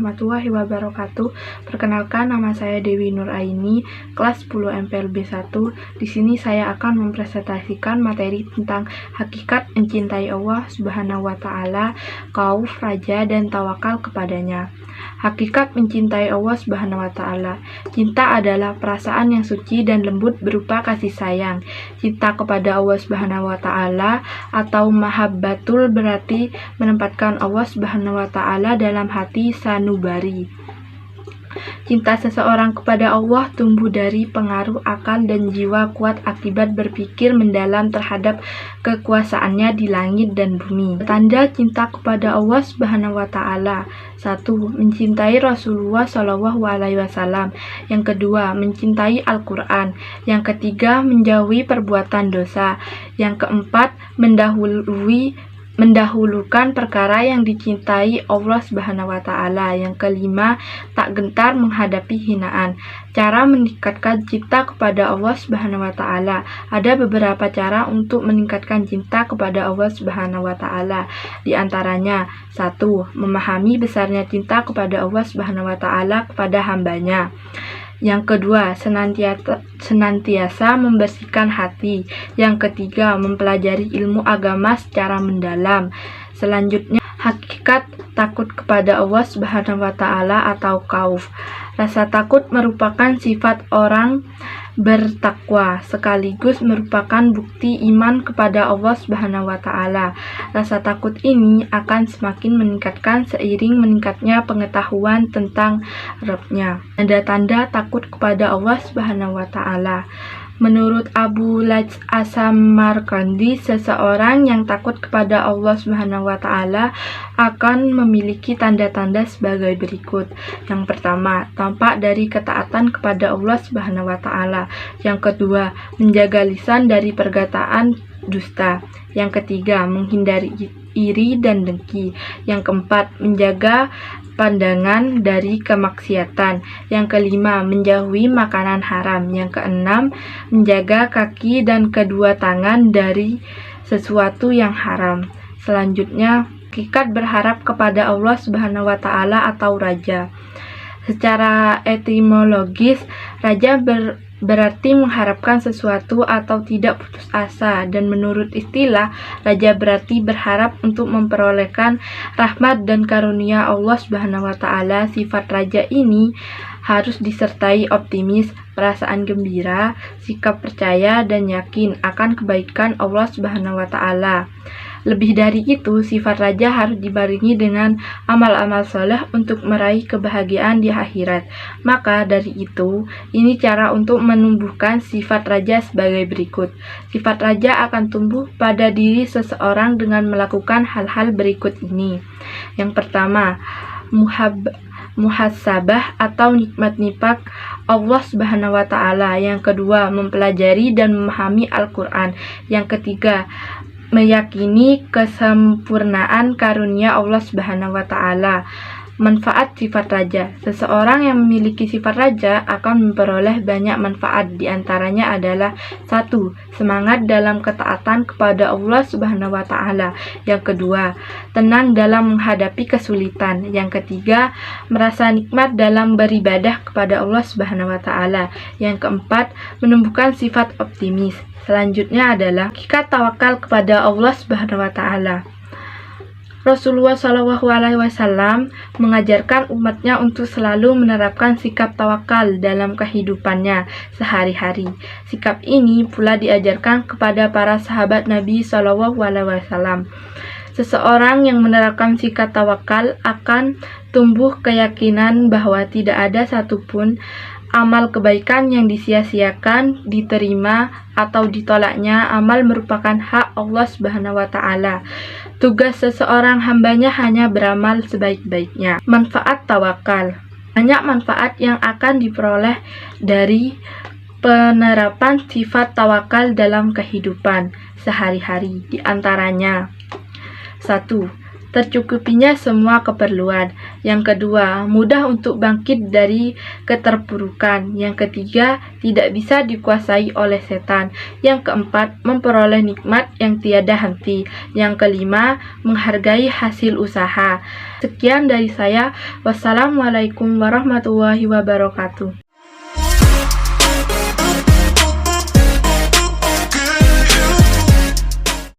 warahmatullahi wabarakatuh. Perkenalkan, nama saya Dewi Nuraini, kelas 10 MPLB 1. Di sini saya akan mempresentasikan materi tentang hakikat mencintai Allah Subhanahu wa Ta'ala, khauf, raja, dan tawakal kepadanya. Hakikat mencintai Allah Subhanahu wa Ta'ala. Cinta adalah perasaan yang suci dan lembut berupa kasih sayang. Cinta kepada Allah Subhanahu wa Ta'ala atau mahabbatul berarti menempatkan Allah Subhanahu wa Ta'ala dalam hati sanubari. Cinta seseorang kepada Allah tumbuh dari pengaruh akal dan jiwa kuat akibat berpikir mendalam terhadap kekuasaannya di langit dan bumi. Tanda cinta kepada Allah Subhanahu wa Ta'ala: 1. Mencintai Rasulullah SAW. Yang kedua, mencintai Al-Quran. Yang ketiga, menjauhi perbuatan dosa. Yang keempat, mendahulukan perkara yang dicintai Allah Subhanahu wa Ta'ala. Yang kelima, tak gentar menghadapi hinaan. Cara meningkatkan cinta kepada Allah Subhanahu wa Ta'ala. Ada beberapa cara untuk meningkatkan cinta kepada Allah Subhanahu wa Ta'ala. Di antaranya, 1. Memahami besarnya cinta kepada Allah Subhanahu wa Ta'ala kepada hambanya. Yang kedua, senantiasa membersihkan hati. Yang ketiga, mempelajari ilmu agama secara mendalam. Selanjutnya, hakikat takut kepada Allah Subhanahu wa Ta'ala atau khauf. Rasa takut merupakan sifat orang bertakwa, sekaligus merupakan bukti iman kepada Allah Subhanahu wa Ta'ala. Rasa takut ini akan semakin meningkatkan seiring meningkatnya pengetahuan tentang Rabb-nya. Tanda-tanda takut kepada Allah Subhanahu wa Ta'ala. Menurut Abu Lajj As-Samarqandi, seseorang yang takut kepada Allah Subhanahu wa Ta'ala akan memiliki tanda-tanda sebagai berikut. Yang pertama, tampak dari ketaatan kepada Allah Subhanahu wa Ta'ala. Yang kedua, menjaga lisan dari perkataan dusta. Yang ketiga, menghindari iri dan dengki. Yang keempat, menjaga pandangan dari kemaksiatan. Yang kelima, menjauhi makanan haram. Yang keenam, menjaga kaki dan kedua tangan dari sesuatu yang haram. Selanjutnya, hakikat berharap kepada Allah Subhanahu wa Ta'ala atau raja. Secara etimologis, raja berarti mengharapkan sesuatu atau tidak putus asa, dan menurut istilah, raja berarti berharap untuk memperolehkan rahmat dan karunia Allah Subhanahu wa Ta'ala. Sifat raja ini harus disertai optimis, perasaan gembira, sikap percaya dan yakin akan kebaikan Allah Subhanahu wa Ta'ala. Lebih dari itu, sifat raja harus dibarengi dengan amal-amal soleh untuk meraih kebahagiaan di akhirat. Maka dari itu, ini cara untuk menumbuhkan sifat raja sebagai berikut. Sifat raja akan tumbuh pada diri seseorang dengan melakukan hal-hal berikut ini. Yang pertama, muhasabah atau nikmat-nikmat Allah Subhanahu wa Ta'ala. Yang kedua, mempelajari dan memahami Al-Quran. Yang ketiga, meyakini kesempurnaan karunia Allah Subhanahu wa Ta'ala. Manfaat sifat raja. Seseorang yang memiliki sifat raja akan memperoleh banyak manfaat. Di antaranya adalah 1. Semangat dalam ketaatan kepada Allah Subhanahu wa Ta'ala. Yang kedua, tenang dalam menghadapi kesulitan. Yang ketiga, merasa nikmat dalam beribadah kepada Allah Subhanahu wa Ta'ala. Yang keempat, menumbuhkan sifat optimis. Selanjutnya adalah hakikat tawakal kepada Allah Subhanahu wa Ta'ala. Rasulullah SAW mengajarkan umatnya untuk selalu menerapkan sikap tawakal dalam kehidupannya sehari-hari. Sikap ini pula diajarkan kepada para sahabat Nabi SAW. Seseorang yang menerapkan sikap tawakal akan tumbuh keyakinan bahwa tidak ada satupun amal kebaikan yang disia-siakan, diterima atau ditolaknya. Amal merupakan hak Allah Subhanahu wa Ta'ala. Tugas seseorang hambanya hanya beramal sebaik-baiknya. Manfaat tawakal. Banyak manfaat yang akan diperoleh dari penerapan sifat tawakal dalam kehidupan sehari-hari. Di antaranya, 1. tercukupinya semua keperluan. Yang kedua, mudah untuk bangkit dari keterpurukan. Yang ketiga, tidak bisa dikuasai oleh setan. Yang keempat, memperoleh nikmat yang tiada henti. Yang kelima, menghargai hasil usaha. Sekian dari saya. Wassalamualaikum warahmatullahi wabarakatuh.